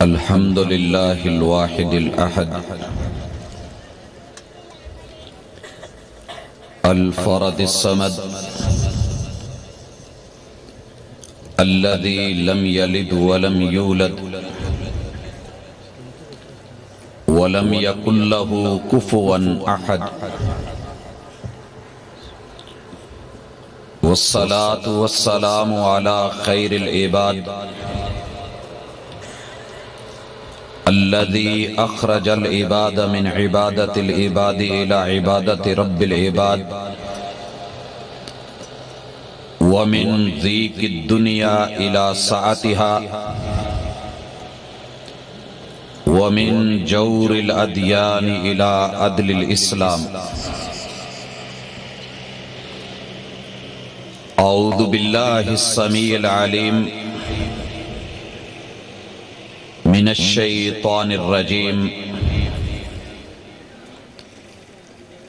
الحمد لله الواحد الأحد الفرد الصمد الذي لم يلد ولم يولد ولم يكن له كفوا أحد والصلاة والسلام على خير العباد الذي أخرج العباد من عبادة العباد إلى عبادة رب العباد ومن ضيق الدنيا إلى سعتها ومن جور الأديان إلى عدل الإسلام. أعوذ بالله السميع العليم من الشيطان الرجيم.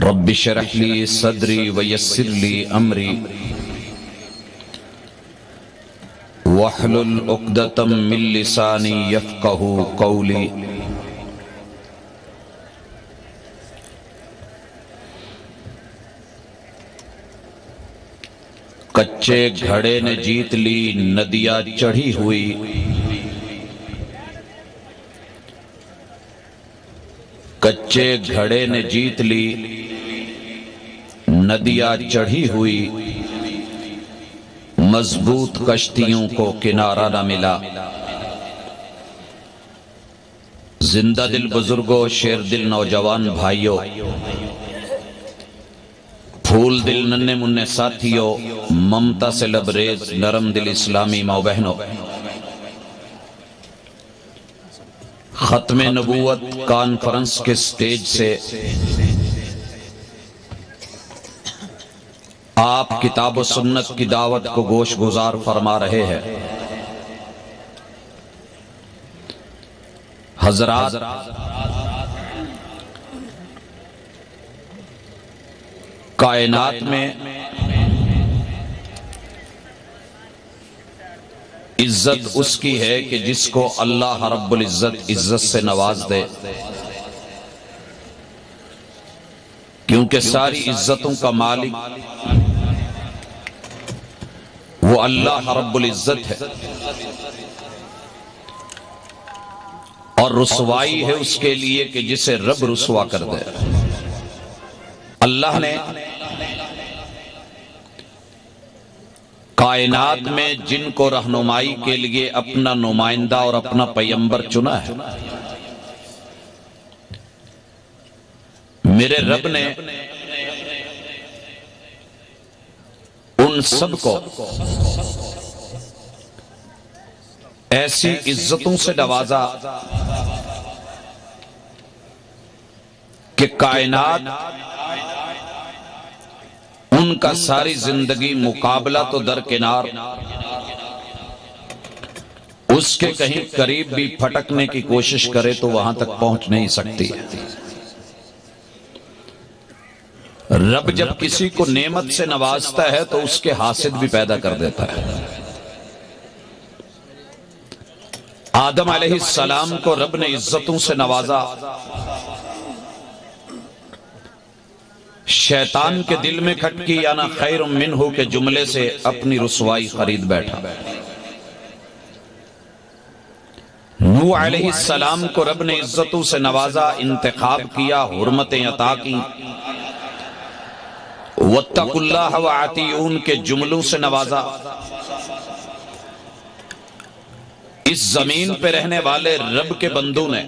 رب اشرح لي صدري ويسر لي أمري واحلل عقدة من لساني يفقهوا قولي. کچے گھڑے نے جیت لی ندیاں چڑھی ہوئی، کچے گھڑے نے جیت لی ندیاں چڑھی ہوئی، مضبوط کشتیوں کو کنارہ نہ ملا. زندہ دل بزرگوں، شیر دل نوجوان بھائیوں، پھول دل ننھے منھے ساتھیوں، ممتا سے لبریز نرم دل اسلامی ماں بہنوں، ختم نبوت کانفرنس کے سٹیج سے آپ کتاب و سنت کی دعوت کو گوش گزار فرما رہے ہیں. حضرات، کائنات میں عزت اس کی ہے کہ جس کو اللہ رب العزت عزت سے نواز دے، کیونکہ ساری عزتوں کا مالک وہ اللہ رب العزت ہے، اور رسوائی ہے اس کے لیے کہ جسے رب رسوا کر دے. اللہ نے کائنات میں جن کو رہنمائی کے لیے اپنا نمائندہ اور اپنا پیغمبر چنا ہے، میرے رب نے ان سب کو ایسی عزتوں سے نوازا کہ کائنات ان کا ساری زندگی مقابلہ تو درکنار، اس کے کہیں قریب بھی پھٹکنے کی کوشش کرے تو وہاں تک پہنچ نہیں سکتی. رب جب کسی کو نعمت سے نوازتا ہے تو اس کے حاسد بھی پیدا کر دیتا ہے. آدم علیہ السلام کو رب نے عزتوں سے نوازا، شیطان کے دل میں کھٹکی انا خیر منہ کے جملے سے اپنی رسوائی خرید بیٹھا. نوح علیہ السلام کو رب نے عزتوں سے نوازا، انتخاب کیا، حرمتیں عطا کی، واتقوا اللہ وَأَطِیعُونِ کے جملوں سے نوازا. اس زمین پہ رہنے والے رب کے بندوں نے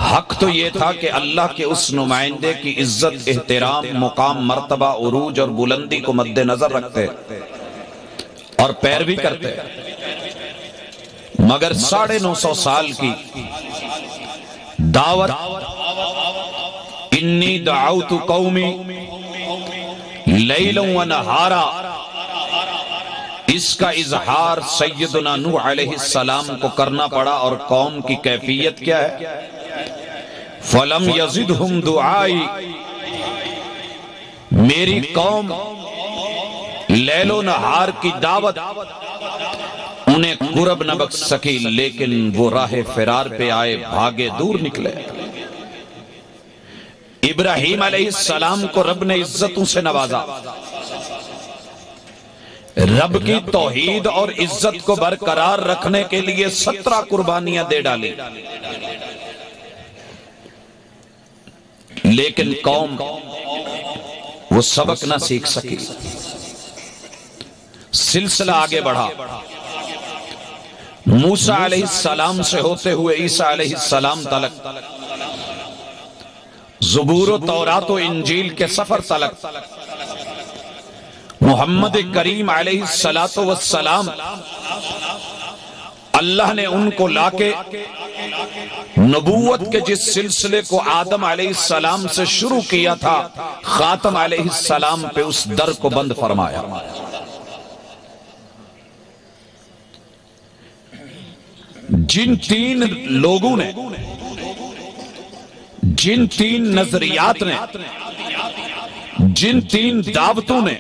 حق تو یہ تھا کہ اللہ کے اس نمائندے کی عزت، احترام، مقام، مرتبہ، عروج اور بلندی کو مد نظر رکھتے اور پیروی کرتے، مگر 950 سال کی دعوت انی دعوت قومی لیلا و نہارا، اس کا اظہار سیدنا نوح علیہ السلام کو کرنا پڑا. اور قوم کی کیفیت کیا ہے؟ فَلَمْ يَزِدْهُمْ دُعَائِ، میری قوم لیل و نہار کی دعوت انہیں قرب نہ بخش سکی، لیکن وہ راہ فرار پہ آئے، بھاگے دور نکلے۔ ابراہیم علیہ السلام کو رب نے عزتوں سے نوازا، رب کی توحید اور عزت کو برقرار رکھنے کے لیے 17 قربانیاں دے ڈالی، لیکن قوم وہ سبق نہ سیکھ سکی۔ سلسلہ آگے بڑھا، موسیٰ علیہ السلام سے ہوتے ہوئے عیسیٰ علیہ السلام تلک، زبور و تورات و انجیل کے سفر تلک، محمد کریم علیہ السلام اللہ نے ان کو لا کے نبوت کے جس سلسلے کو آدم علیہ السلام سے شروع کیا تھا، خاتم علیہ السلام پہ اس در کو بند فرمایا۔ جن 3 لوگوں نے، جن 3 نظریات نے، جن 3 دعوتوں نے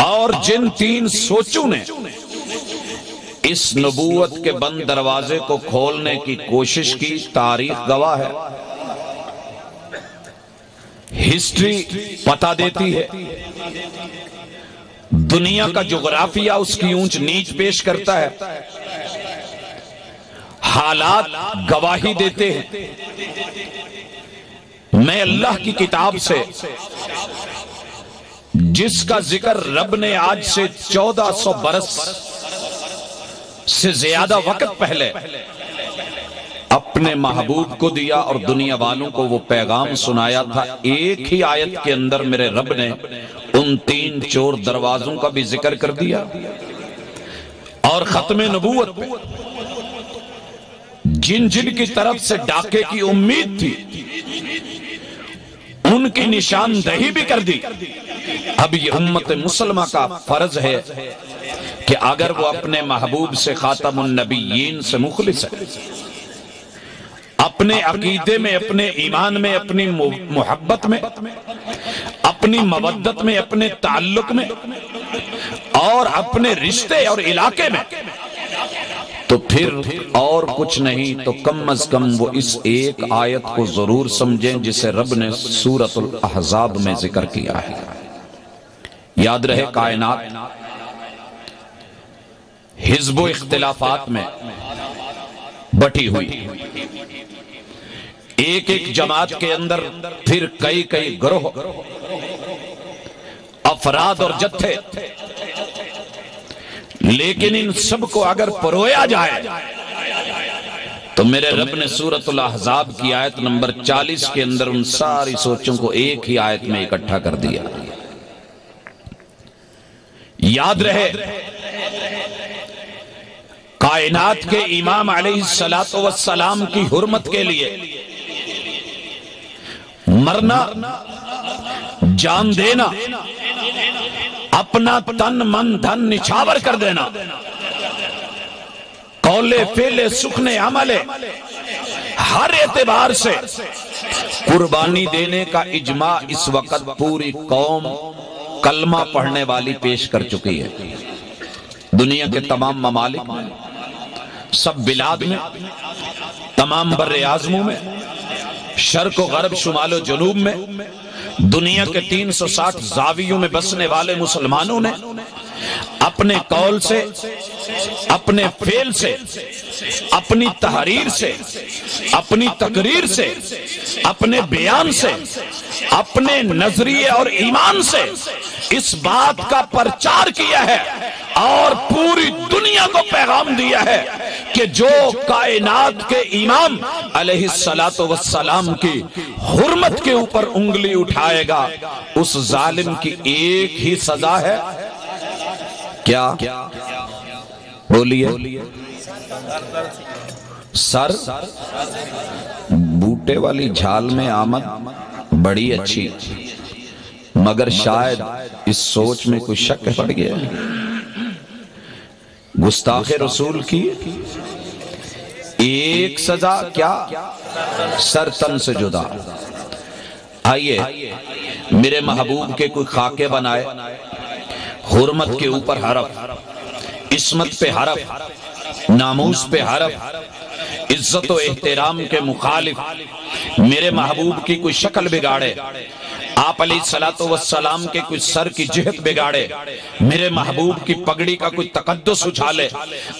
اور جن 3 سوچوں نے اس نبوت کے بند دروازے کو کھولنے کی کوشش کی، تاریخ گواہ ہے، ہسٹری پتا دیتی ہے، دنیا کا جغرافیہ اس کی اونچ نیچ پیش کرتا ہے، حالات گواہی دیتے ہیں۔ میں اللہ کی کتاب سے جس کا ذکر رب نے آج سے 1400 برس سے زیادہ وقت پہلے اپنے محبوب کو دیا اور دنیا والوں کو وہ پیغام سنایا تھا، ایک ہی آیت کے اندر میرے رب نے ان 3 چور دروازوں کا بھی ذکر کر دیا، اور ختم نبوت پہ جن جن کی طرف سے ڈاکے کی امید تھی ان کی نشاندہی بھی کر دی۔ اب یہ امت مسلمہ کا فرض ہے کہ اگر وہ اپنے محبوب سے خاتم النبیین سے مخلص ہے، اپنے عقیدے میں، اپنے ایمان میں، اپنی محبت میں، اپنی مودت میں، اپنے تعلق میں اور اپنے رشتے اور علاقے میں، تو پھر اور کچھ نہیں تو کم از کم وہ اس ایک آیت کو ضرور سمجھیں جسے رب نے سورۃ الاحزاب میں ذکر کیا ہے۔ یاد رہے کائنات حزب و اختلافات میں بٹی ہوئی، ایک ایک جماعت کے اندر پھر کئی کئی گروہ، افراد اور جتھے، لیکن ان سب کو اگر پرویا جائے تو میرے رب نے سورۃ الاحزاب کی آیت نمبر 40 کے اندر ان ساری سوچوں کو ایک ہی آیت میں اکٹھا کر دیا۔ یاد رہے کائنات کے امام علیہ السلام کی حرمت کے لیے مرنا، جان دینا، اپنا تن من دھن نچھاور کر دینا، قول فعل سخن عمل ہر اعتبار سے قربانی دینے کا اجماع اس وقت پوری قوم کلمہ پڑھنے والی پیش کر چکی ہے۔ دنیا کے تمام ممالک میں، سب بلاد میں، تمام بر اعظموں میں، شرق و غرب، شمال و جنوب میں، دنیا کے 360 زاویوں میں بسنے والے مسلمانوں نے اپنے قول سے، اپنے فعل سے، اپنی تحریر سے، اپنی تقریر سے، اپنے بیان سے، اپنے نظریے اور ایمان سے اس بات کا پرچار کیا ہے اور پوری دنیا کو پیغام دیا ہے کہ جو کائنات کے امام علیہ السلام کی حرمت کے اوپر انگلی اٹھائے گا اس ظالم کی ایک ہی سزا ہے، کیا؟ بولیے، سر۔ بوٹے والی جھال میں آمد بڑی اچھی، مگر شاید اس سوچ میں کوئی شک پڑ گیا، گستاخ رسول کی ایک سزا کیا؟ سر تن سے جدا۔ آئیے میرے محبوب کے کوئی خاکے بنائے، حرمت کے اوپر حرف، عصمت پہ حرف، ناموس پہ حرف، عزت و احترام کے مخالف میرے محبوب کی کوئی شکل بگاڑے، آپ علیہ الصلوۃ والسلام کے کوئی سر کی جہت بگاڑے، میرے محبوب کی پگڑی کا کوئی تقدس اچھالے،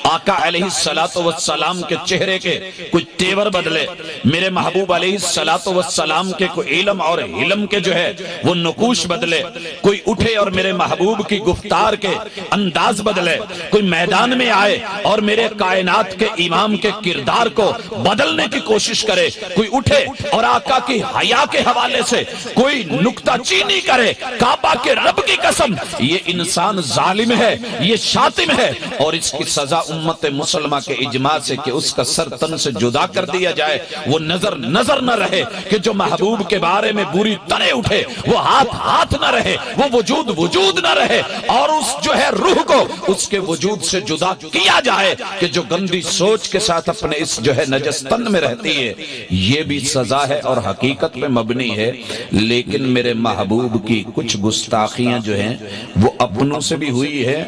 آقا علیہ الصلوۃ والسلام کے چہرے کے کوئی تیور بدلے، میرے محبوب علیہ الصلوۃ والسلام کے کوئی علم اور علم کے جو ہے وہ نقوش بدلے، کوئی اٹھے اور میرے محبوب کی گفتار کے انداز بدلے، کوئی میدان میں آئے اور میرے کائنات کے امام کے کردار کو بدلنے کی کوشش کرے، کوئی اٹھے اور آقا کی حیا کے حوالے سے کوئی نکتہ چینی کرے، کعبہ کے رب کی قسم یہ انسان ظالم ہے، یہ شاتم ہے، اور اس کی سزا امت مسلمہ کے اجماع سے کہ اس کا سر تن سے جدا کر دیا جائے، وہ نظر نہ رہے کہ جو محبوب کے بارے میں بری طرح اٹھے وہ ہاتھ نہ رہے، وہ وجود نہ رہے، اور اس جو ہے روح کو اس کے وجود سے جدا کیا جائے کہ جو گندی سوچ کے ساتھ اپنے اس جو ہے نجس تن میں رہتی ہے۔ یہ بھی سزا ہے اور حقیقت میں مبنی ہے، لیکن میرے محبوب کی کچھ گستاخیاں جو ہیں وہ اپنوں سے بھی ہوئی ہے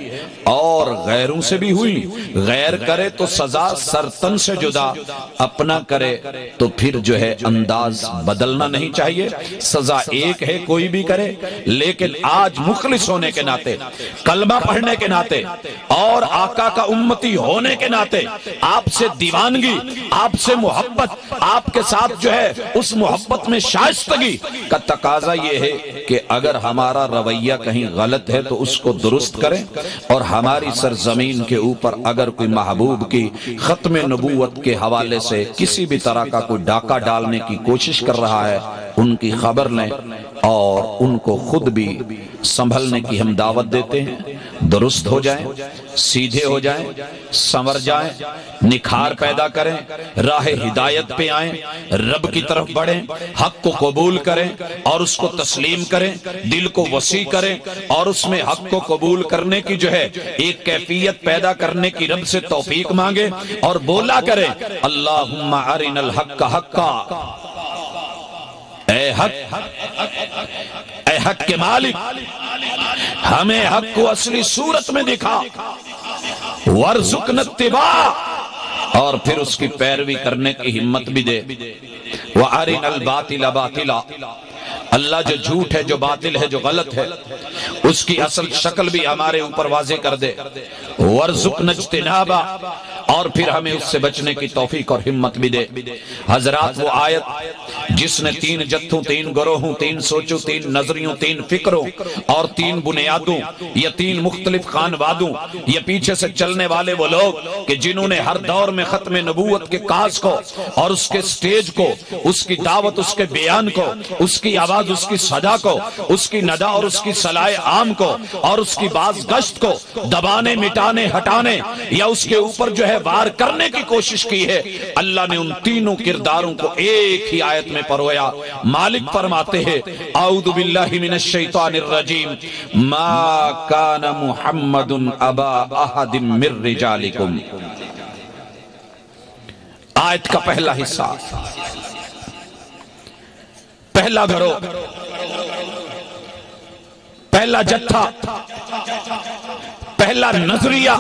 اور غیروں سے بھی ہوئی، غیر کرے تو سزا سرتن سے جدا، اپنا کرے تو پھر جو ہے انداز بدلنا نہیں چاہیے، سزا ایک ہے کوئی بھی کرے، لیکن آج مخلص ہونے کے ناطے، کلمہ پڑھنے کے ناطے اور آقا کا امتی ہونے کے ناطے آپ سے دیوانگی، آپ سے محبت، آپ کے ساتھ جو ہے اس محبت میں شائستگی کا تقاضا یہ ہے کہ اگر ہمارا رویہ کہیں غلط ہے تو اس کو درست کریں، اور ہماری سرزمین کے اوپر اگر کوئی محبوب کی ختم نبوت کے حوالے سے کسی بھی طرح کا کوئی ڈاکہ ڈالنے کی کوشش کر رہا ہے ان کی خبر لیں اور ان کو خود بھی سنبھلنے کی ہم دعوت دیتے ہیں، درست ہو جائیں، سیدھے ہو جائیں، سنور جائیں، نکھار پیدا کریں، راہ ہدایت پہ آئیں، رب کی طرف بڑھیں، حق کو قبول کریں اور اس کو تسلیم کریں، دل کو وسیع کریں اور اس میں حق کو قبول کرنے کی جو ہے ایک کیفیت پیدا کرنے کی رب سے توفیق مانگیں اور بولا کریں اللہم ارنا الحق حقا، اے حق کے مالک ہمیں حق کو اصلی صورت میں دکھا، وارزقنا اتباع، اور پھر اس کی پیروی کرنے کی ہمت بھی دے، وارنا الباطل باطلا، اللہ جو جھوٹ ہے، جو باطل ہے، جو غلط ہے اس کی اصل شکل بھی ہمارے اوپر واضح کر دے، وارزقنا اجتنابا، اور پھر ہمیں اس سے بچنے کی توفیق اور ہمت بھی دے۔ حضرات وہ آیت جس نے 3 جتھوں، 3 گروہوں، 3 سوچوں، 3 نظریوں، 3 فکروں اور 3 بنیادوں یا 3 مختلف خانوادوں یا پیچھے سے چلنے والے وہ لوگ کہ جنہوں نے ہر دور میں ختم نبوت کے کاز کو اور اس کے سٹیج کو، اس کی دعوت، اس کے بیان کو، اس کی آواز، اس کی صدا کو، اس کی ندا اور اس کی صلاح عام کو اور اس کی باز گشت کو دبانے، مٹانے، ہٹانے یا اس کے اوپر جو ہے وار کرنے کی کوشش کی ہے، اللہ نے ان تینوں کرداروں کو ایک ہی آیت میں پرویا۔ مالک فرماتے ہیں اعوذ باللہ من الشیطان الرجیم ما کان محمد ابا احد من رجالکم، آیت کا پہلا حصہ، پہلا گروہ، پہلا جتھا، پہلا نظریہ،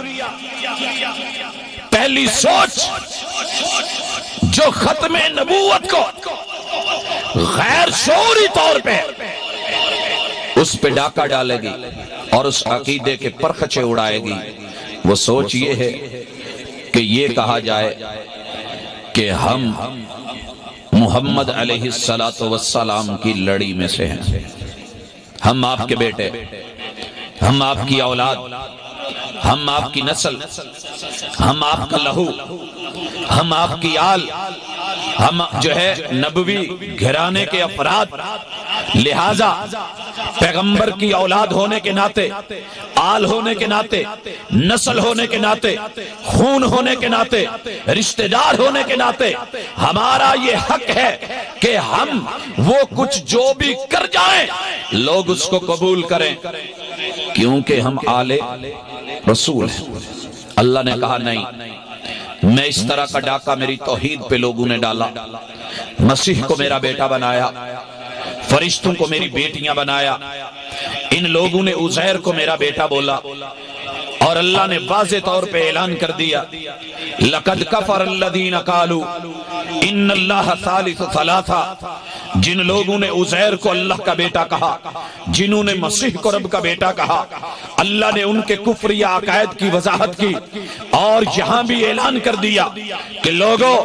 پہلی سوچ جو ختم نبوت کو غیر شعوری طور پہ اس پہ ڈاکہ ڈالے گی اور اس عقیدے کے پرخچے اڑائے گی، وہ سوچ یہ ہے کہ یہ کہا جائے کہ ہم محمد علیہ السلام کی لڑی میں سے ہیں، ہم آپ کے بیٹے، ہم آپ کی اولاد، ہم آپ کی نسل، ہم آپ کا لہو، ہم آپ کی آل، ہم جو ہے نبوی گھرانے کے افراد، لہذا پیغمبر کی اولاد ہونے کے ناطے، آل ہونے کے ناطے، نسل ہونے کے ناطے، خون ہونے کے ناطے، رشتہ دار ہونے کے ناطے ہمارا یہ حق ہے کہ ہم وہ کچھ جو بھی کر جائیں لوگ اس کو قبول کریں، کیونکہ ہم آل رسول ہیں۔ اللہ نے کہا نہیں، میں اس طرح کا ڈاکہ میری توحید پہ لوگوں نے ڈالا، مسیح کو میرا بیٹا بنایا، فرشتوں کو میری بیٹیاں بنایا، ان لوگوں نے عزیر کو میرا بیٹا بولا اور اللہ نے واضح طور پہ اعلان کر دیا لقد کفر الذین قالوا ان اللہ ثالث ثلاثہ، جن لوگوں نے عزیر کو اللہ کا بیٹا کہا، جنہوں نے مسیح کو رب کا بیٹا کہا، اللہ نے ان کے کفر یا عقائد کی وضاحت کی اور یہاں بھی اعلان کر دیا کہ لوگوں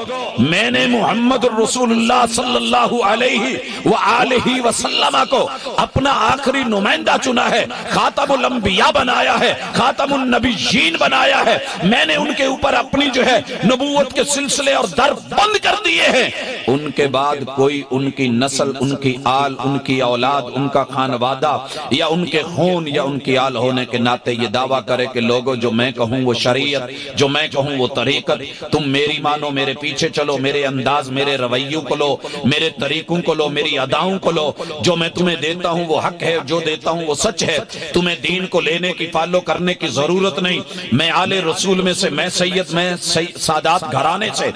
میں نے محمد الرسول اللہ صلی اللہ علیہ وآلہ وسلم کو اپنا آخری نمائندہ چنا ہے، خاتم الانبیاء بنایا ہے، خاتم النبیین بنایا ہے، میں نے ان کے اوپر اپنی جو ہے نبوت کے سلسلے اور در بند کر دیے ہیں، ان کے بعد کوئی ان کی نسل، ان کی آل، ان کی اولاد، ان کا خانوادہ یا ان کے خون یا ان کی آل ہونے کے ناطے یہ دعویٰ کرے کہ لوگوں جو میں کہوں وہ شریعت، جو میں کہوں وہ طریقت، تم میری مانو، میرے پیچھے چلو، میرے انداز، میرے رویوں کو لو، میرے طریقوں کو لو، میری اداؤں کو لو، جو میں تمہیں دیتا ہوں وہ حق ہے، جو دیتا ہوں وہ سچ ہے، تمہیں دین کو لینے کی فالو کرنے کی ضرورت نہیں، میں آل رسول میں سے، میں سید، میں سادات گھرانے سے،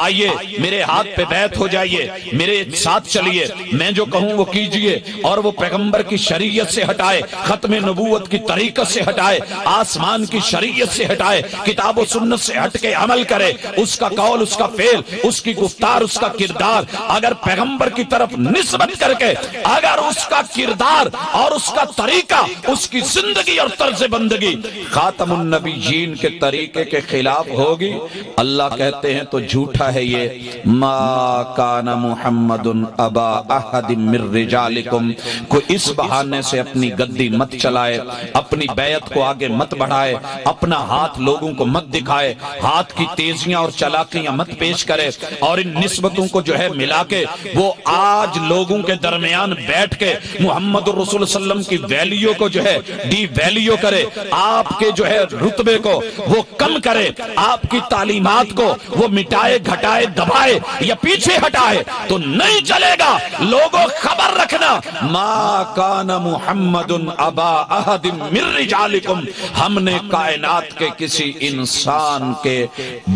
آئیے میرے ہاتھ پہ بیعت ہو جائیے، میرے ساتھ چلیے، میں جو کہوں وہ کیجئے، اور وہ پیغمبر کی شریعت سے ہٹائے، ختم نبوت کی طریقت سے ہٹائے، آسمان کی شریعت سے ہٹائے، کتاب و سنت سے ہٹ کے عمل کرے، اس کا قول، اس کا فعل، اس کی گفتار، اس کا کردار اگر پیغمبر کی طرف نسبت کر کے اگر اس کا کردار اور اس کا طریقہ، اس کی زندگی اور طرز بندگی خاتم النبیین کے طریقے کے خلاف ہوگی، اللہ کہتے ہیں تو جھوٹا ہے یہ، ما کان محمد ابا احد من رجالکم، کوئی اس بہانے سے اپنی گدی مت چلائے، اپنی بیعت کو آگے مت بڑھائے، اپنا ہاتھ لوگوں کو مت دکھائے، ہاتھ کی تیزیاں اور چلاکیاں مت پیش کرے، اور ان نسبتوں کو جو ہے ملا کے وہ آج لوگوں کے درمیان بیٹھ کے محمد الرسول صلی اللہ علیہ وسلم کی ویلیو کو جو ہے ڈی ویلیو کرے، آپ کے جو ہے رتبے کو وہ کم کرے، آپ کی تعلیمات کو وہ مٹائے، گھٹائے، دبائے یا پیچھے ہٹائے تو نہیں چلے گا۔ لوگوں خبر رکھنا، ما کان محمد ابا احد من رجالکم، ہم نے کائنات کے کسی انسان کے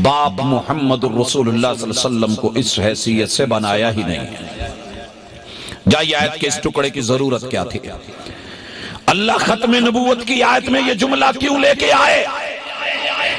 باپ محمد الرسول اللہ صلی اللہ علیہ وسلم کو اس حیثیت سے بنایا ہی نہیں ہے۔ جائیے آیت کے اس ٹکڑے کی ضرورت کیا تھی؟ اللہ ختم نبوت کی آیت میں یہ جملہ کیوں لے کے آئے؟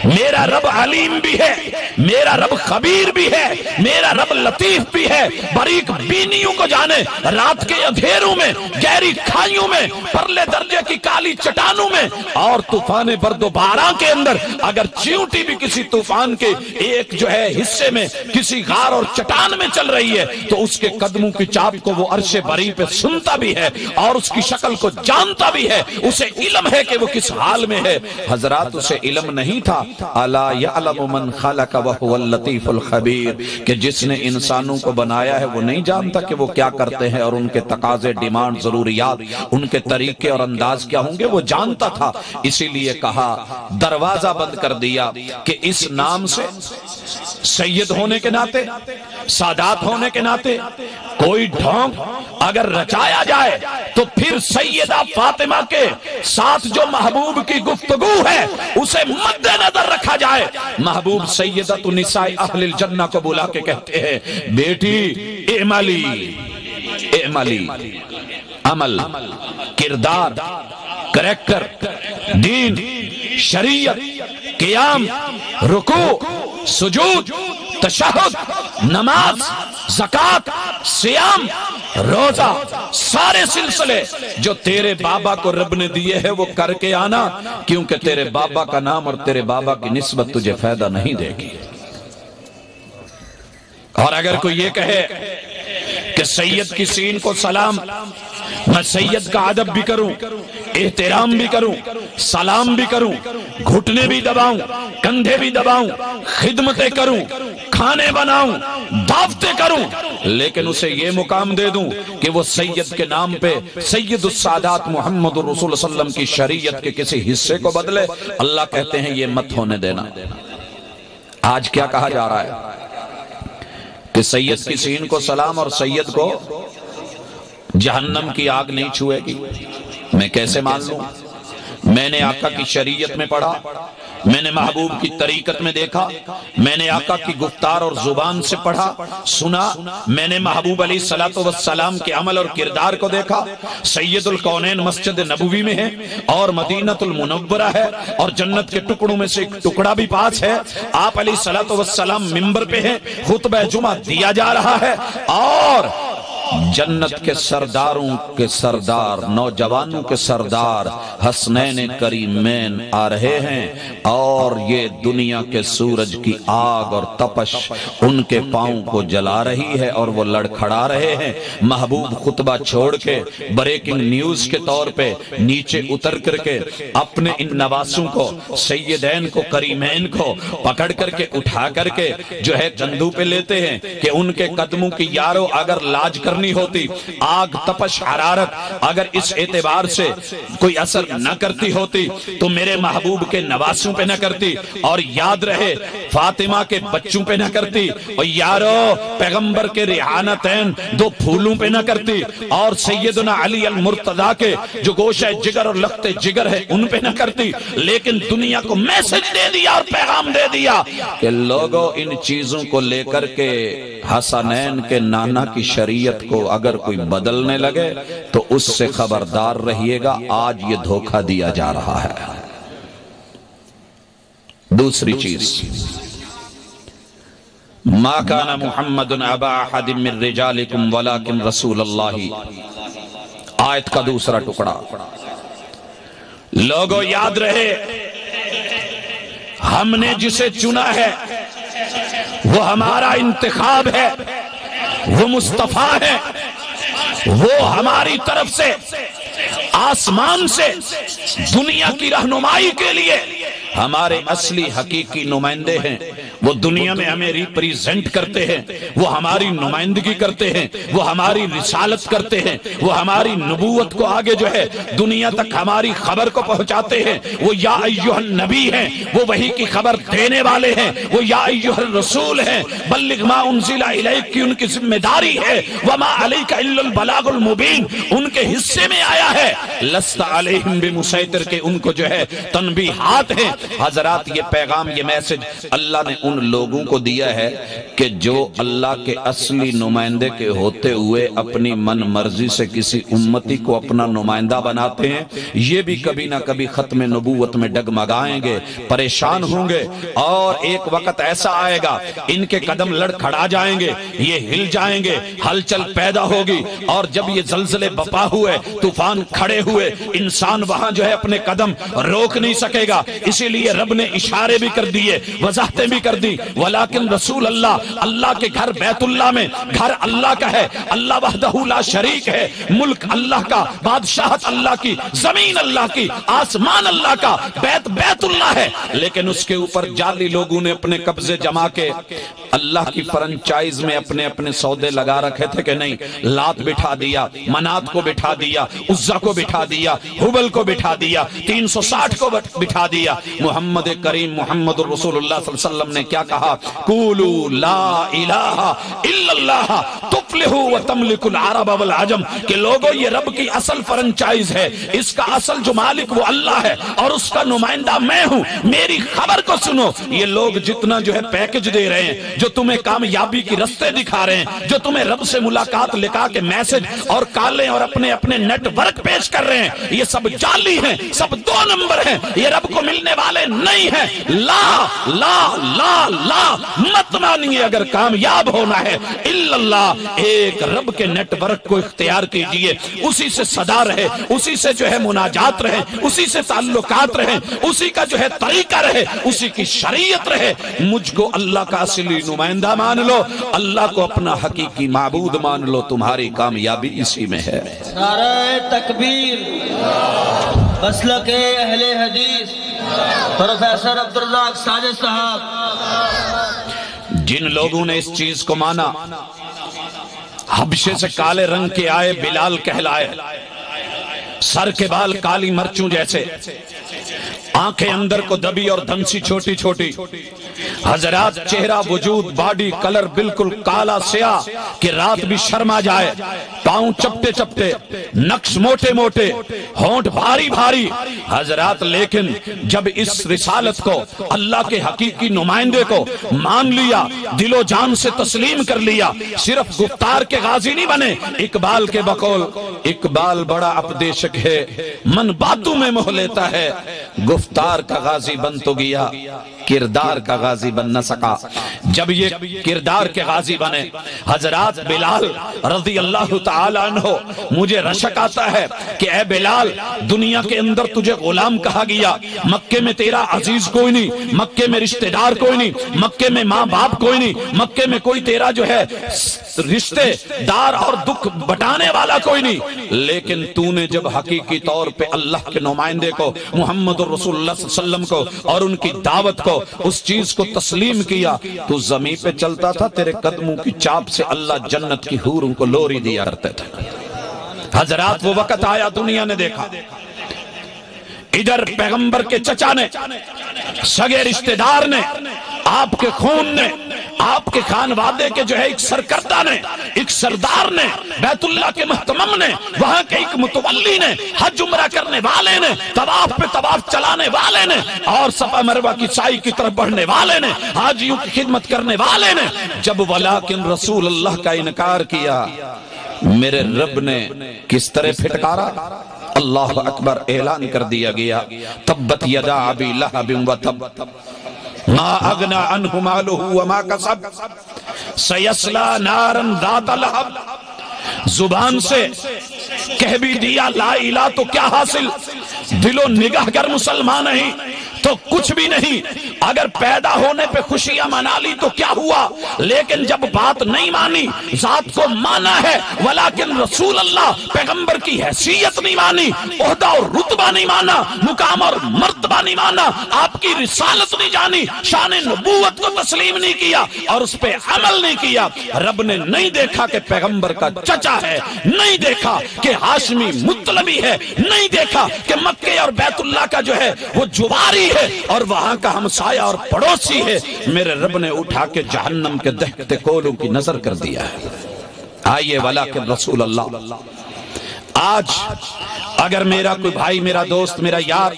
میرا رب علیم بھی ہے، میرا رب خبیر بھی ہے، میرا رب لطیف بھی ہے، باریک بینیوں کو جانے، رات کے اندھیروں میں، گہری کھائیوں میں، پرلے درجے کی کالی چٹانوں میں اور طوفان برد و باران کے اندر اگر چیونٹی بھی کسی طوفان کے ایک جو ہے حصے میں کسی غار اور چٹان میں چل رہی ہے تو اس کے قدموں کی چاپ کو وہ عرش بری پہ سنتا بھی ہے اور اس کی شکل کو جانتا بھی ہے، اسے علم ہے کہ وہ کس حال میں ہے۔ حضرات اسے علم نہیں تھا، الا یعلم من خلق وهو اللطیف الخبیر، کہ جس نے انسانوں کو بنایا ہے وہ نہیں جانتا کہ وہ کیا کرتے ہیں اور ان کے تقاضے، ڈیمانڈ، ضروریات، ان کے طریقے اور انداز کیا ہوں گے، وہ جانتا تھا۔ اسی لیے کہا، دروازہ بند کر دیا کہ اس نام سے سید ہونے کے ناطے، سادات ہونے کے ناطے کوئی ڈھونگ اگر رچایا جائے تو پھر سیدہ فاطمہ کے ساتھ جو محبوب کی گفتگو ہے اسے مد نظر رکھا جائے۔ محبوب سیدۃ نساء اہل الجنہ کو بلا کے کہتے ہیں، بیٹی اعملی، اعملی، عمل، کردار، کریکٹر، دین، شریعت، قیام، رکوع، سجود، تشہد، نماز، زکوٰۃ، سیام، روزہ، سارے سلسلے جو تیرے بابا کو رب نے دیے ہیں وہ کر کے آنا، کیونکہ تیرے بابا کا نام اور تیرے بابا کی نسبت تجھے فائدہ نہیں دے گی۔ اور اگر کوئی یہ کہے کہ سید کی سین کو سلام، میں سید کا ادب بھی کروں، احترام بھی کروں، سلام بھی کروں، گھٹنے بھی دباؤں، کندھے بھی دباؤں، خدمتیں کروں، کھانے بناؤں، دعوتیں کروں، لیکن اسے یہ مقام دے دوں کہ وہ سید کے نام پہ سید السادات محمد الرسول صلی اللہ علیہ وسلم کی شریعت کے کسی حصے کو بدلے، اللہ کہتے ہیں یہ مت ہونے دینا۔ آج کیا کہا جا رہا ہے کہ سید کی سین کو سلام اور سید کو جہنم کی آگ نہیں چھوئے گی۔ میں کیسے مان لوں؟ میں نے آقا کی شریعت میں پڑھا، میں نے محبوب کی طریقت میں دیکھا، میں نے آقا کی گفتار اور زبان سے پڑھا سنا، میں نے محبوب علیہ الصلوۃ والسلام کے عمل اور کردار کو دیکھا۔ سید الکونین مسجد نبوی میں ہے اور مدینہ المنورہ ہے اور جنت کے ٹکڑوں میں سے ایک ٹکڑا بھی پاس ہے۔ آپ علیہ الصلوۃ والسلام منبر پہ ہیں، خطبہ جمعہ دیا جا رہا ہے اور جنت کے سرداروں کے سردار، نوجوانوں کے سردار حسنین کریمین آ رہے ہیں اور یہ دنیا کے سورج کی آگ اور تپش ان کے پاؤں کو جلا رہی ہے اور وہ لڑکھڑا رہے ہیں۔ محبوب خطبہ چھوڑ کے بریکنگ نیوز کے طور پہ نیچے اتر کر کے اپنے ان نواسوں کو، سیدین کو، کریمین کو پکڑ کر کے اٹھا کر کے جو ہے کندھوں پہ لیتے ہیں کہ ان کے قدموں کی یارو اگر لاج کرنی ہوتی، آگ تپش حرارت اگر اس اعتبار سے کوئی اثر نہ کرتی ہوتی تو میرے محبوب کے نواسوں پہ نہ کرتی، اور یاد رہے فاطمہ کے بچوں پہ نہ کرتی، اور یارو پیغمبر کے ریحانتین دو پھولوں پہ نہ کرتی، اور سیدنا علی المرتضی کے جو گوشہ جگر اور لخت جگر ہے ان پہ نہ کرتی، لیکن دنیا کو میسج دے دیا اور پیغام دے دیا کہ لوگوں ان چیزوں کو لے کر کے حسنین کے نانا کی شریعت کو اگر کوئی بدلنے لگے تو اس سے خبردار رہیے گا، آج یہ دھوکہ دیا جا رہا ہے۔ دوسری چیز، ما کان محمد ابا احد من رجالکم ولکن رسول اللہ، آیت کا دوسرا ٹکڑا۔ لوگوں یاد رہے ہم نے جسے چنا ہے وہ ہمارا انتخاب ہے، وہ مصطفیٰ ہے، وہ ہماری طرف سے آسمان سے دنیا کی رہنمائی کے لیے ہمارے اصلی حقیقی نمائندے ہیں۔ وہ دنیا میں ہمیں ریپریزنٹ کرتے ہیں، وہ ہماری نمائندگی کرتے ہیں، وہ ہماری رسالت کرتے ہیں، وہ ہماری نبوت کو آگے جو ہے دنیا تک ہماری خبر کو پہنچاتے ہیں۔ وہ یا ایھا النبی ہیں، وہ وحی کی خبر دینے والے ہیں، وہ یا ایھا الرسول ہیں، بلغ ما انزل الیک کی ان کی ذمہ داری ہے، وما علیک الا البلاغ المبین ان کے حصے میں آیا ہے، لست علیہم بمسیطر کے ان کو جو ہے تنبیہات ہیں۔ حضرات یہ پیغام، یہ میسج اللہ نے ان لوگوں کو دیا ہے کہ جو اللہ کے اصلی نمائندے کے ہوتے ہوئے اپنی من مرضی سے کسی امتی کو اپنا نمائندہ بناتے ہیں، یہ بھی کبھی نہ کبھی ختم نبوت میں ڈگمگائیں گے، پریشان ہوں گے، اور ایک وقت ایسا آئے گا ان کے قدم لڑکھڑا جائیں گے، یہ ہل جائیں گے، ہلچل پیدا ہوگی، اور جب یہ زلزلے بپا ہوئے، طوفان کھڑے ہوئے، انسان وہاں جو ہے اپنے قدم روک نہیں سکے گا۔ اسی لیے رب نے اشارے بھی کر دیے، وضاحتیں بھی کر دی، ولیکن رسول اللہ، اللہ کے گھر بیت اللہ میں، گھر اللہ کا ہے، اللہ وحدہ لا شریک ہے، ملک اللہ کا، بادشاہت اللہ کی، زمین اللہ کی، آسمان اللہ کا، بیت اللہ ہے، لیکن اس کے اوپر جعلی لوگوں نے اپنے قبضے جما کے اللہ کی فرنچائز میں اپنے اپنے سودے لگا رکھے تھے کہ نہیں، لات بٹھا دیا، منات کو بٹھا دیا، عزہ کو بٹھا دیا، حبل کو بٹھا دیا، 360 کو بٹھا دیا۔ محمد کریم محمد رسول اللہ صلی اللہ علیہ وسلم نے کیا کہا؟ قولوا لا الہ الا اللہ تفلحوا وتملکوا العرب والعجم، کہ لوگوں یہ رب کی اصل فرنچائز ہے، اس کا اصل جو مالک وہ اللہ ہے اور اس کا نمائندہ میں ہوں، میری خبر کو سنو۔ یہ لوگ جتنا جو ہے پیکج دے رہے ہیں، جو تمہیں کامیابی کی رستے دکھا رہے ہیں، جو تمہیں رب سے ملاقات لکھا کے میسج اور کالیں اور اپنے اپنے نیٹ ورک پیش کر رہے ہیں، یہ سب جعلی ہیں، سب 2 نمبر ہیں، یہ رب کو ملنے والے نہیں ہیں۔ لا لا لا لا مت مانیے، اگر کامیاب ہونا ہے الا اللہ، ایک رب کے نیٹ ورک کو اختیار کیجئے، اسی سے صدا رہے، اسی سے جو ہے مناجات رہے، اسی سے تعلقات رہے، اسی کا جو ہے طریقہ رہے، اسی کی شریعت رہے۔ مجھ کو اللہ کا اصلی نمائندہ مان لو، اللہ کو اپنا حقیقی معبود مان لو، تمہاری کامیابی اسی میں ہے۔ نعرہ تکبیر، مسلک اہل حدیث، پروفیسر عبدالرزاق ساجد صاحب۔ جن لوگوں نے اس چیز کو مانا، حبشے سے کالے رنگ کے آئے بلال کہلائے، سر کے بال کالی مرچوں جیسے، آنکھیں اندر کو دبی اور دھنسی چھوٹی چھوٹی، حضرات چہرہ وجود باڈی کلر بالکل کالا سیاہ کہ رات بھی شرما جائے، پاؤں چپٹے چپٹے، نقش موٹے موٹے، ہونٹ بھاری بھاری حضرات، لیکن جب اس رسالت کو اللہ کے حقیقی نمائندے کو مان لیا، دل و جان سے تسلیم کر لیا، صرف گفتار کے غازی نہیں بنے۔ اقبال کے بقول اقبال بڑا اپدیشک ہے، من باتوں میں موہ لیتا ہے، گفتار کا غازی بن تو گیا، کردار کا غازی بن نہ سکا۔ جب یہ کردار کے غازی بنے، حضرات بلال رضی اللہ تعالیٰ عنہ، مجھے رشک آتا ہے کہ اے بلال، دنیا کے اندر تجھے غلام کہا گیا، مکے میں تیرا عزیز کوئی نہیں، مکے میں رشتہ دار کوئی نہیں، مکے میں ماں باپ کوئی نہیں، مکے میں کوئی تیرا جو ہے رشتہ دار اور دکھ بٹانے والا کوئی نہیں، لیکن تو نے جب حقیقی طور پہ اللہ کے نمائندے کو، محمد رسول اللہ صلی اللہ علیہ وسلم کو اور ان کی دعوت کو، اس چیز کو تسلیم کیا، تو زمین پہ چلتا تھا، تیرے قدموں کی چاپ سے اللہ جنت کی حوروں کو لوری دیا کرتے تھے۔ حضرات وہ وقت آیا، دنیا نے دیکھا، ادھر پیغمبر کے چچا نے، سگے رشتہ دار نے، آپ کے خون نے، آپ کے خانوادے کے جو ہے ایک سرکردہ نے، ایک سردار نے، بیت اللہ کے محتمم نے، وہاں کے ایک متولی نے، حج عمرہ کرنے والے نے، طواف پہ طواف چلانے والے نے، اور صفا مروہ کی سائی کی طرف بڑھنے والے نے، حاجیوں کی خدمت کرنے والے نے، جب ولیکن رسول اللہ کا انکار کیا، میرے رب نے کس طرح پھٹکارا؟ اللہ اکبر، اعلان کر دیا گیا، تبت یدا ابی لہب وتب ما اغنى عنه ماله وما کسب سیصلی نارا ذات لہب۔ زبان سے کہہ بھی دیا لا الہ تو کیا حاصل، دل و نگاہ گر مسلمان نہیں تو کچھ بھی نہیں، اگر پیدا ہونے پہ خوشیاں منا لی تو کیا ہوا، لیکن جب بات نہیں مانی، ذات کو مانا ہے، ولیکن رسول اللہ پیغمبر کی حیثیت نہیں مانی، عہدہ اور رتبہ نہیں مانا، مقام اور مرتبہ نہیں مانا، آپ کی رسالت نہیں جانی، شان نبوت کو تسلیم نہیں کیا اور اس پہ عمل نہیں کیا۔ رب نے نہیں دیکھا کہ پیغمبر کا چچا ہے، نہیں دیکھا کہ ہاشمی مطلبی ہے، نہیں دیکھا کہ مکے اور بیت اللہ کا جو ہے وہ جواری ہے اور وہاں کا ہمسایہ اور پڑوسی ہے، میرے رب نے اٹھا کے جہنم کے دہتے کولوں کی نظر کر دیا ہے۔ آئیے ولیکن رسول اللہ، آج اگر میرا کوئی بھائی، میرا دوست، میرا یار،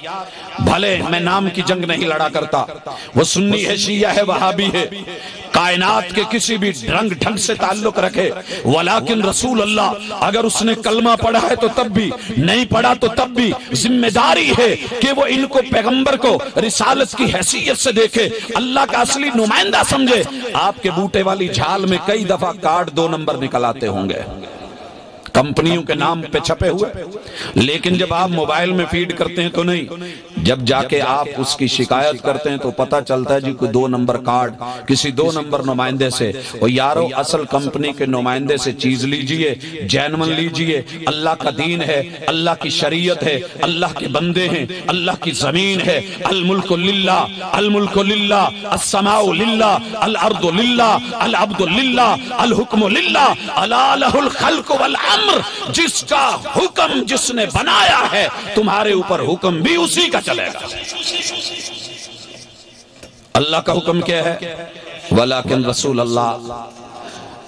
بھلے میں نام کی جنگ نہیں لڑا کرتا، وہ سنی ہے، شیعہ ہے، وہابی ہے، کائنات کے کسی بھی رنگ ڈھنگ سے تعلق رکھے، ولیکن رسول اللہ اگر اس نے کلمہ پڑھا ہے تو تب بھی، نہیں پڑھا تو تب بھی ذمہ داری ہے کہ وہ ان کو پیغمبر کو رسالت کی حیثیت سے دیکھے، اللہ کا اصلی نمائندہ سمجھے۔ آپ کے بوٹے والی جھال میں کئی دفعہ کارڈ 2 نمبر نکل آتے ہوں گے، کمپنیوں کے نام پہ چھپے ہوئے، لیکن جب آپ موبائل میں فیڈ کرتے ہیں تو نہیں، جب جا کے آپ اس کی شکایت کرتے ہیں تو پتہ چلتا ہے جی کوئی 2 نمبر کارڈ کسی 2 نمبر نمائندے سے۔ اور یارو اصل کمپنی کے نمائندے سے چیز لیجئے، جینون لیجئے، اللہ کا دین ہے، اللہ کی شریعت ہے، اللہ کے بندے ہیں، اللہ کی زمین ہے، الملک للہ، الملک للہ، السماء للہ، الارض للہ، العبد للہ، الحکم للہ، الا لہ الخلق والعمر، جس کا حکم جس نے بنایا ہے تمہارے اوپر حکم بھی اسی کا چلے گا۔ اللہ کا حکم کیا ہے؟ ولیکن رسول اللہ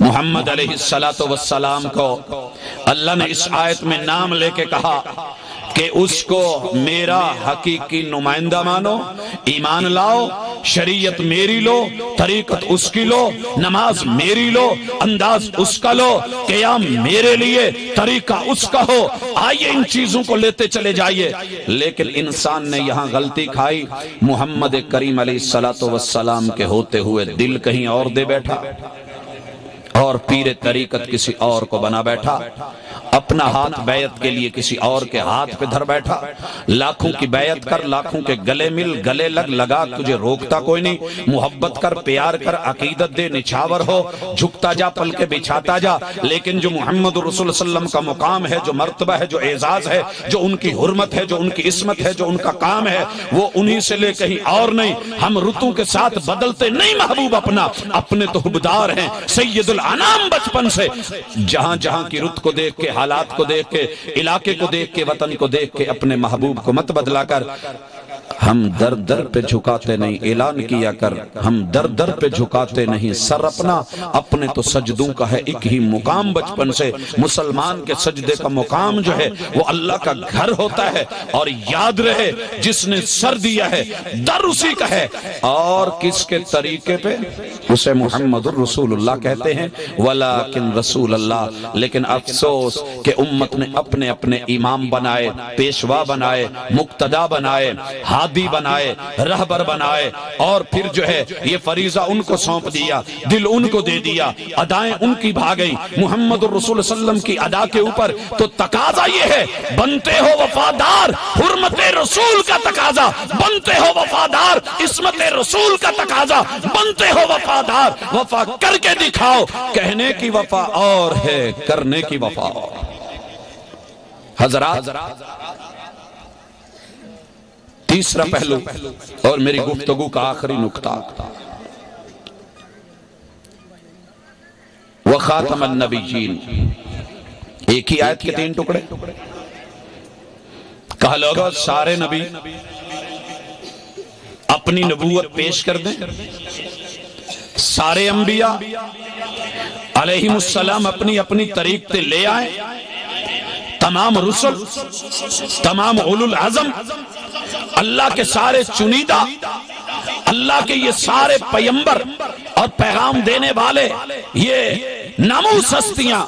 محمد علیہ السلام کو اللہ نے اس آیت میں نام لے کے کہا کہ اس کو میرا حقیقی نمائندہ مانو، ایمان لاؤ، شریعت میری لو، طریقت اس کی لو، نماز میری لو، انداز اس کا لو، قیام میرے لیے، طریقہ اس کا ہو، آئیے ان چیزوں کو لیتے چلے جائیے۔ لیکن انسان نے یہاں غلطی کھائی، محمد کریم علیہ السلام کے ہوتے ہوئے دل کہیں اور دے بیٹھا اور پیر طریقت کسی اور کو بنا بیٹھا، اپنا ہاتھ بیعت کے لیے کسی اور کے ہاتھ پہ دھر بیٹھا، لاکھوں کی بیعت کر، لاکھوں کے گلے مل، گلے لگ، لگا تجھے روکتا کوئی نہیں، محبت کر، پیار کر، عقیدت دے، نچھاور ہو، جھکتا جا، پل کے بچھاتا جا، لیکن جو محمد رسول اللہ صلی اللہ علیہ وسلم کا مقام ہے، جو مرتبہ ہے، جو اعزاز ہے، جو ان کی حرمت ہے، جو ان کی عصمت ہے، جو ان کا کام ہے، وہ انہی سے لے کہیں اور نہیں۔ ہم رتوں کے ساتھ بدلتے نہیں محبوب اپنا، اپنے تو حبدار ہیں سید الانام بچپن سے۔ جہاں جہاں کی رت کو دیکھ کے، حالات کو دیکھ کے، علاقے کو دیکھ کے، وطن کو دیکھ کے اپنے محبوب کو مت بدلا کر۔ ہم در در پہ جھکاتے نہیں، اعلان کیا کر ہم در در پہ جھکاتے نہیں، سر اپنا اپنے تو سجدوں کا ہے ایک ہی مقام۔ بچپن سے مسلمان کے سجدے کا مقام جو ہے وہ اللہ کا گھر ہوتا ہے، اور یاد رہے جس نے سر دیا ہے در اسی کا ہے، اور کس کے طریقے پہ؟ اسے محمد الرسول اللہ کہتے ہیں، ولیکن رسول اللہ۔ لیکن افسوس کہ امت نے اپنے اپنے امام بنائے، پیشوا بنائے، مقتدا بنائے، ہادی بنائے، رہبر بنائے، اور پھر جو ہے یہ فریضہ ان کو سونپ دیا، دل ان کو دے دیا، ادائیں ان کی بھاگئی محمد الرسول صلی اللہ علیہ وسلم کی ادا کے اوپر۔ تو تقاضا یہ ہے بنتے ہو وفادار، حرمت رسول کا تقاضا، بنتے ہو وفادار، عصمت رسول کا تقاضا، بنتے ہو وفادار، وفا کر کے دکھاؤ، کہنے کی وفا اور ہے کرنے کی وفا اور۔ حضرات تیسرا پہلو اور میری گفتگو کا آخری نقطہ، وخاتم النبیین، ایک ہی آیت کے 3 ٹکڑے۔ کہا لوگوں سارے نبی اپنی نبوت پیش کر دیں، سارے انبیاء علیہم السلام اپنی اپنی طریق تے لے آئیں، تمام رسل، تمام اولو العزم، اللہ کے سارے چنیدہ، اللہ کے یہ سارے پیمبر اور پیغام دینے والے، یہ ناموس ہستیاں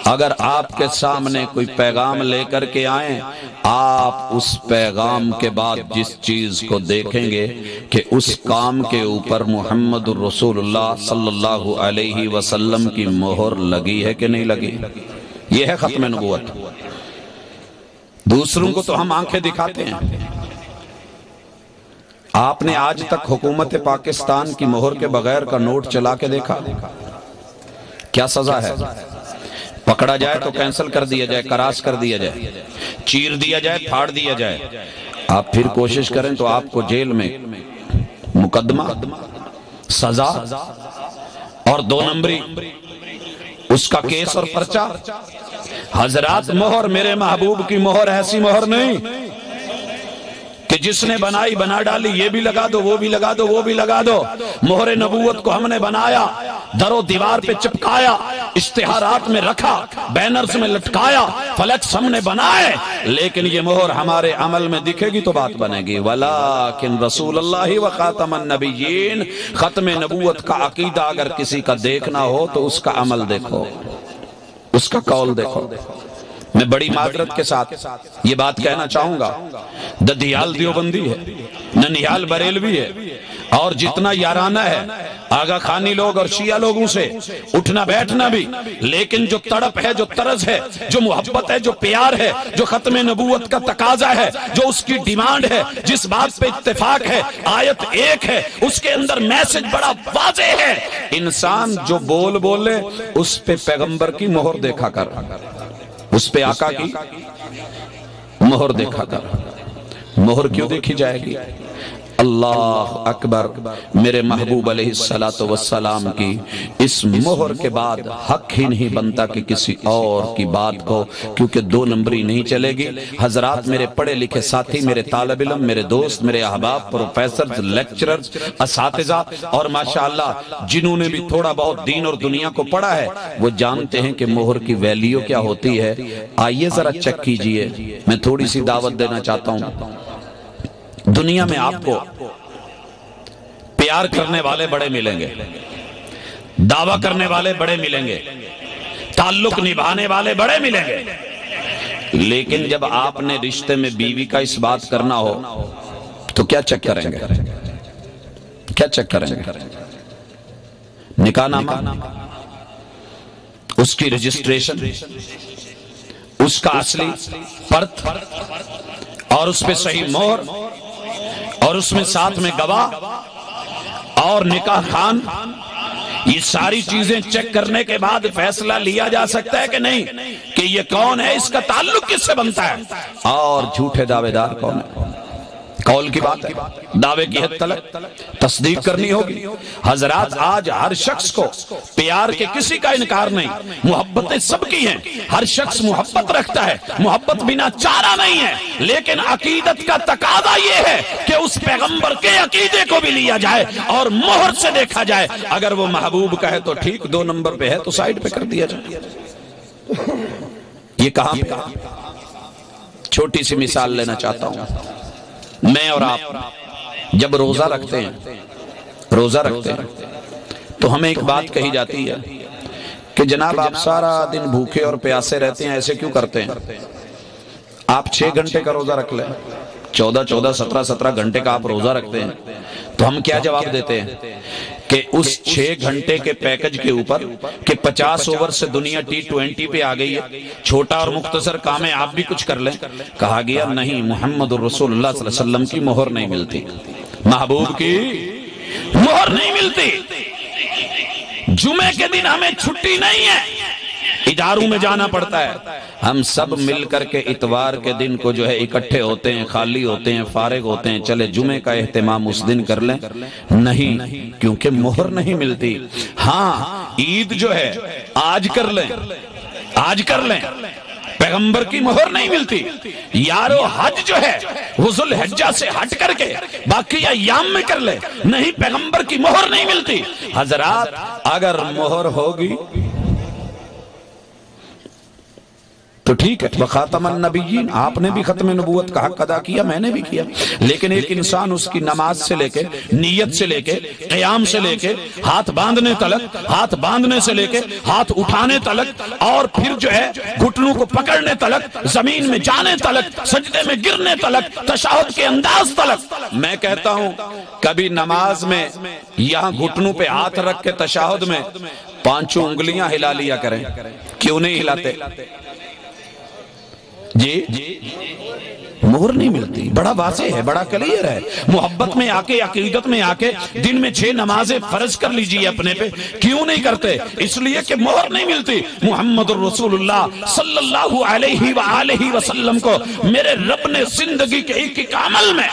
اگر آپ کے سامنے کوئی پیغام لے کر کے آئیں، آپ اس پیغام کے بعد جس چیز کو دیکھیں گے کہ اس کام کے اوپر محمد الرسول اللہ صلی اللہ علیہ وسلم کی مہر لگی ہے کہ نہیں لگی۔ یہ ہے ختم نبوت۔ دوسروں کو تو ہم آنکھیں دکھاتے ہیں، آپ نے آج تک حکومت پاکستان کی مہر کے بغیر کا نوٹ چلا کے دیکھا؟ کیا سزا ہے؟ پکڑا جائے تو کینسل کر دیا جائے، کراس کر دیا جائے، چیر دیا جائے، پھاڑ دیا جائے۔ آپ پھر کوشش کریں تو آپ کو جیل میں مقدمہ، سزا اور 2 نمبری اس کا کیس اور پرچہ۔ حضرات مہر میرے محبوب کی مہر ایسی مہر نہیں کہ جس نے بنائی بنا ڈالی، یہ بھی لگا دو، وہ بھی لگا دو، وہ بھی لگا دو۔ مہر نبوت کو ہم نے بنایا، در و دیوار پہ چپکایا، اشتہارات میں رکھا، بینرز میں لٹکایا، فلیکس ہم نے بنائے، لیکن یہ مہر ہمارے عمل میں دکھے گی تو بات بنے گی۔ ولیکن رسول اللہ و خاتم النبیین، ختم نبوت کا عقیدہ اگر کسی کا دیکھنا ہو تو اس کا عمل دیکھو، اس کا قول دیکھو۔ میں بڑی معذرت کے ساتھ یہ بات کہنا چاہوں گا، ددھیال دیوبندی ہے، ننیال بریلوی ہے، اور جتنا یارانہ ہے آغا خانی لوگ اور شیعہ لوگوں سے اٹھنا بیٹھنا بھی، لیکن جو تڑپ ہے، جو طرز ہے، جو محبت ہے، جو پیار ہے، جو ختم نبوت کا تقاضا ہے، جو اس کی ڈیمانڈ ہے، جس بات پہ اتفاق ہے، آیت ایک ہے، اس کے اندر میسج بڑا واضح ہے۔ انسان جو بول بولے اس پہ پیغمبر کی مہر دیکھا کر، اس پہ آقا کی مہر دیکھا کر۔ مہر کیوں دیکھی جائے گی؟ اللہ اکبر، میرے محبوب علیہ السلام کی اس مہر کے بعد حق ہی نہیں بنتا کہ کسی اور کی بات کو، کیونکہ 2 نمبری نہیں چلے گی۔ حضرات میرے پڑھے لکھے ساتھی، میرے طالب علم، میرے دوست، میرے احباب، پروفیسرز، لیکچررز، اساتذہ، اور ماشاءاللہ جنہوں نے بھی تھوڑا بہت دین اور دنیا کو پڑھا ہے وہ جانتے ہیں کہ مہر کی ویلیو کیا ہوتی ہے۔ آئیے ذرا چیک کیجئے، میں تھوڑی سی دعوت دینا چاہتا ہوں۔ دنیا میں آپ کو پیار کرنے والے بڑے ملیں گے، دعویٰ کرنے والے بڑے ملیں گے، تعلق نبھانے والے بڑے ملیں گے، لیکن جب آپ نے رشتے میں بیوی کا اس بات کرنا ہو تو کیا چیک کریں گے؟ کیا چیک کریں گے؟ نکاح نامہ، اس کی رجسٹریشن، اس کا اصلی پرت، اور اس پہ صحیح مہر، اور اس میں ساتھ میں گواہ اور نکاح خان، یہ ساری چیزیں چیک کرنے کے بعد فیصلہ لیا جا سکتا ہے کہ نہیں کہ یہ کون ہے، اس کا تعلق کس سے بنتا ہے، اور جھوٹے دعوے دار کون ہے، قول کی بات ہے، دعوے کی حد تلک تصدیق کرنی ہوگی۔ حضرات آج ہر شخص کو پیار کے کسی کا انکار نہیں، محبتیں سب کی ہیں، ہر شخص محبت رکھتا ہے، محبت بنا چارہ نہیں ہے، لیکن عقیدت کا تقاضا یہ ہے کہ اس پیغمبر کے عقیدے کو بھی لیا جائے اور مہر سے دیکھا جائے، اگر وہ محبوب کا ہے تو ٹھیک، 2 نمبر پہ ہے تو سائیڈ پہ کر دیا جائے۔ یہ کہاں پہ؟ چھوٹی سی مثال لینا چاہتا ہوں۔ میں اور آپ جب روزہ رکھتے ہیں تو ہمیں ایک بات کہی جاتی ہے کہ جناب آپ سارا دن بھوکے اور پیاسے رہتے ہیں، ایسے کیوں کرتے ہیں؟ آپ 6 گھنٹے کا روزہ رکھ لیں، 14 17 گھنٹے کا آپ روزہ رکھتے ہیں، تو ہم کیا جواب دیتے ہیں کہ اس 6 گھنٹے کے پیکج کے اوپر کہ 50 اوور سے دنیا T20 پہ آ گئی ہے، چھوٹا اور مختصر کام ہے، آپ بھی کچھ کر لیں۔ کہا گیا نہیں، محمد الرسول اللہ صلی اللہ علیہ وسلم کی مہر نہیں ملتی، محبوب کی مہر نہیں ملتی۔ جمعے کے دن ہمیں چھٹی نہیں ہے، اداروں میں جانا پڑتا ہے، ہم سب مل کر کے اتوار کے دن کو جو ہے اکٹھے ہوتے ہیں، خالی ہوتے ہیں، فارغ ہوتے ہیں، چلے جمعے کا اہتمام اس دن کر لیں، نہیں، کیونکہ مہر نہیں ملتی۔ ہاں عید جو ہے آج کر لیں، آج کر لیں، پیغمبر کی مہر نہیں ملتی۔ یارو حج جو ہے وہ ذوالحجہ سے ہٹ کر کے باقی ایام میں کر لے، نہیں، پیغمبر کی مہر نہیں ملتی۔ حضرات اگر مہر ہوگی تو ٹھیک ہے، وخاتم النبیین، آپ نے بھی ختم نبوت کا حق ادا کیا، میں نے بھی کیا، لیکن ایک انسان اس کی نماز سے لے کے، نیت سے لے کے، قیام سے لے کے، ہاتھ باندھنے تلک، ہاتھ باندھنے سے لے کے ہاتھ اٹھانے تلک، اور پھر جو ہے گھٹنوں کو پکڑنے تلک، زمین میں جانے تلک، سجدے میں گرنے تلک، تشہد کے انداز تلک۔ میں کہتا ہوں کبھی نماز میں یہاں گھٹنوں پہ ہاتھ رکھ کے تشہد میں 5 انگلیاں ہلا لیا کریں، کیوں نہیں ہلاتے؟ جی مہر نہیں ملتی، بڑا واضح ہے، بڑا کلیئر ہے۔ محبت میں آ کے، عقیدت میں آ کے دن میں 6 نمازیں فرض کر لیجئے اپنے پہ، کیوں نہیں کرتے؟ اس لیے کہ مہر نہیں ملتی۔ محمد الرسول اللہ صلی اللہ علیہ وآلہ وسلم کو میرے رب نے زندگی کے ایک عمل میں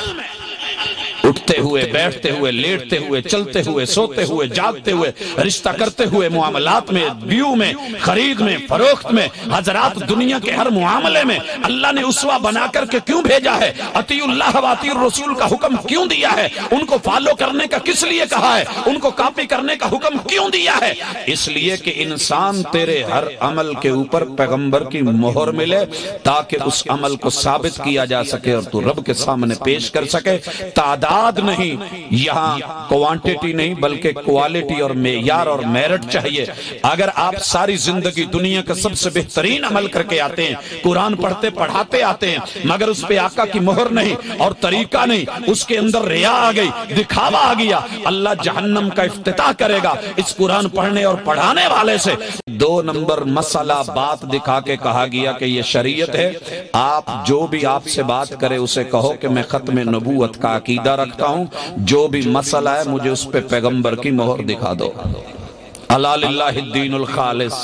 اٹھتے ہوئے، بیٹھتے ہوئے، لیٹتے ہوئے، چلتے ہوئے، سوتے ہوئے، جاگتے ہوئے، رشتہ کرتے ہوئے، معاملات میں، بیو میں، خرید میں، فروخت میں، حضرات دنیا کے ہر معاملے میں اللہ نے اسوہ بنا کر کے کیوں بھیجا ہے؟ اطیع اللہ و اطیع الرسول کا حکم کیوں دیا ہے؟ ان کو فالو کرنے کا کس لیے کہا ہے؟ ان کو کاپی کرنے کا حکم کیوں دیا ہے؟ اس لیے کہ انسان تیرے ہر عمل کے اوپر پیغمبر کی مہر ملے، تاکہ اس عمل کو ثابت کیا جا سکے اور تو رب کے سامنے پیش کر سکے۔ تعداد نہیں، یہاں کوانٹیٹی نہیں بلکہ کوالٹی اور معیار اور میرٹ چاہیے۔ اگر آپ ساری زندگی دنیا کا سب سے بہترین عمل کر کے آتے ہیں، قرآن پڑھتے پڑھاتے آتے ہیں، مگر اس پہ آقا کی مہر نہیں اور طریقہ نہیں، اس کے اندر ریا آ گئی، دکھاوا آ گیا، اللہ جہنم کا افتتاح کرے گا اس قرآن پڑھنے اور پڑھانے والے سے۔ 2 نمبر مسئلہ بات دکھا کے کہا گیا کہ یہ شریعت ہے، آپ جو بھی آپ سے بات کرے اسے کہو کہ میں ختم نبوت کا عقیدہ رکھتا ہوں، جو بھی مسئلہ ہے مجھے اس پہ پیغمبر کی مہر دکھا دو۔ الا للہ الدین الخالص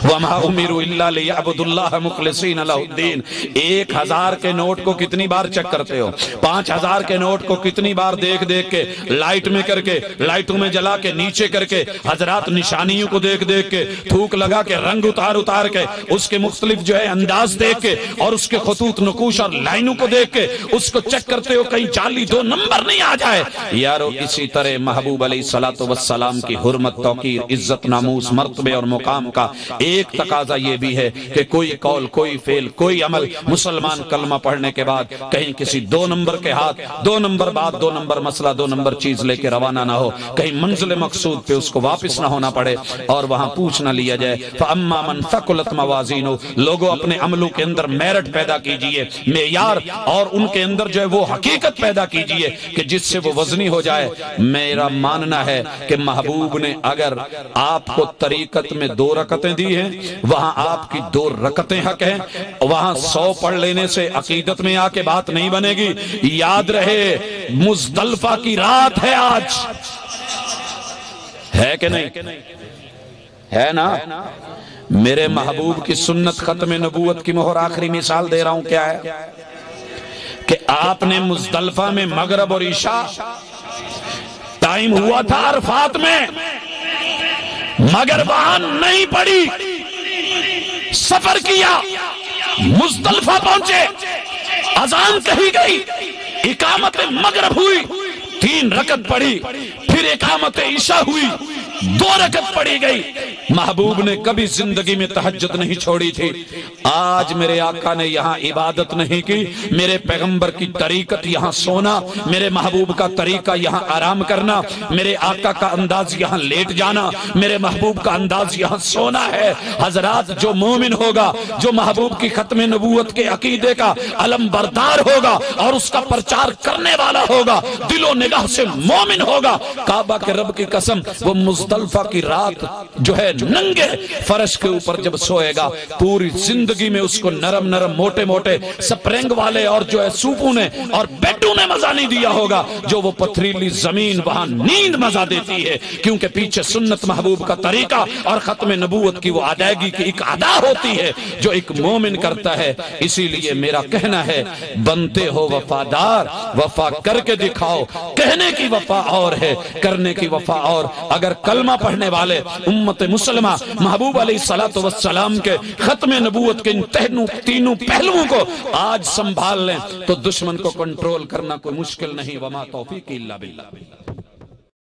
وما امروا الا لیعبدوا اللہ مخلصین لہ الدین۔ 1000 کے نوٹ کو کتنی بار چیک کرتے ہو؟ 5000 کے نوٹ کو کتنی بار دیکھ دیکھ کے، لائٹ میں کر کے، لائٹوں میں جلا کے، نیچے کر کے، حضرات نشانیوں کو دیکھ دیکھ کے، تھوک لگا کے، رنگ اتار کے، اس کے مختلف جو ہے انداز دیکھ کے، اور اس کے خطوط نقوش اور لائنوں کو دیکھ کے اس کو چیک کرتے ہو کہیں جعلی 2 نمبر نہیں آ جائے۔ یارو اسی طرح محبوب علیہ الصلوۃ والسلام کی حرمت، توقیر، عزت، ناموس، مرتبے اور مقام کا ایک تقاضا یہ بھی ہے کہ کوئی قول، کوئی فعل، کوئی عمل مسلمان کلمہ پڑھنے کے بعد کہیں کسی 2 نمبر کے ہاتھ، 2 نمبر بات، 2 نمبر مسئلہ، 2 نمبر چیز لے کے روانہ نہ ہو، کہیں منزل مقصود پہ اس کو واپس نہ ہونا پڑے اور وہاں پوچھ نہ لیا جائے۔ فَأَمَّا مَنْ ثَقُلَتْ مَوَازِينُهُ، لوگوں اپنے عملوں کے اندر میرٹ پیدا کیجئے، معیار، اور ان کے اندر جو ہے وہ حقیقت پیدا کیجئے کہ جس سے وہ وزنی ہو جائے۔ میرا ماننا ہے کہ محبوب نے اگر آپ کو طریقت میں 2 رکعتیں دی ہیں، وہاں آپ کی 2 رکعتیں حق ہیں، وہاں 100 پڑھ لینے سے عقیدت میں آ کے بات نہیں بنے گی۔ یاد رہے مزدلفہ کی رات ہے آج، ہے کہ نہیں؟ ہے نا؟ میرے محبوب کی سنت ختم نبوت کی مہر، آخری مثال دے رہا ہوں، کیا ہے کہ آپ نے مزدلفہ میں مغرب اور عشاء ٹائم ہوا تھا عرفات میں، مگر وہاں نہیں پڑی، سفر کیا، مزدلفہ پہنچے، اذان کہی گئی، اقامت مغرب ہوئی، 3 رکعت پڑھی، پھر اقامت عشاء ہوئی، 2 رکعت پڑھی گئی۔ محبوب نے کبھی زندگی میں تہجد نہیں چھوڑی تھی۔ آج میرے آقا نے یہاں عبادت نہیں کی، میرے پیغمبر کی طریقت یہاں سونا، میرے محبوب کا طریقہ یہاں آرام کرنا، میرے آقا کا انداز یہاں لیٹ جانا، میرے محبوب کا انداز یہاں سونا ہے۔ حضرات، جو مومن ہوگا، جو محبوب کی ختم نبوت کے عقیدے کا علم بردار ہوگا اور اس کا پرچار کرنے والا ہوگا، دل و نگاہ سے مومن ہوگا، کعبہ کے رب کی قسم، وہ مزدلفہ کی رات جو ہے ننگے فرش کے اوپر جب سوئے گا، پوری زندگی میں اس کو نرم نرم موٹے موٹے سپرنگ والے اور جو ہے سوپوں نے اور بیڈوں نے مزہ نہیں دیا ہوگا، جو وہ پتھریلی زمین وہاں نیند مزہ دیتی ہے، کیونکہ پیچھے سنت محبوب کا طریقہ اور ختم نبوت کی وہ ادائیگی کی ایک ادا ہوتی ہے جو ایک مومن کرتا ہے۔ اسی لیے میرا کہنا ہے، بنتے ہو وفادار، وفا کر کے دکھاؤ، کہنے کی وفا اور ہے، کرنے کی وفا اور۔ اگر کلمہ پڑھنے والے امت مسلمہ محبوب علیہ السلام کے ختم نبوت کے ان تینوں پہلوؤں کو آج سنبھال لیں تو دشمن کو کنٹرول کرنا کوئی مشکل نہیں۔ وما توفیق الا باللہ۔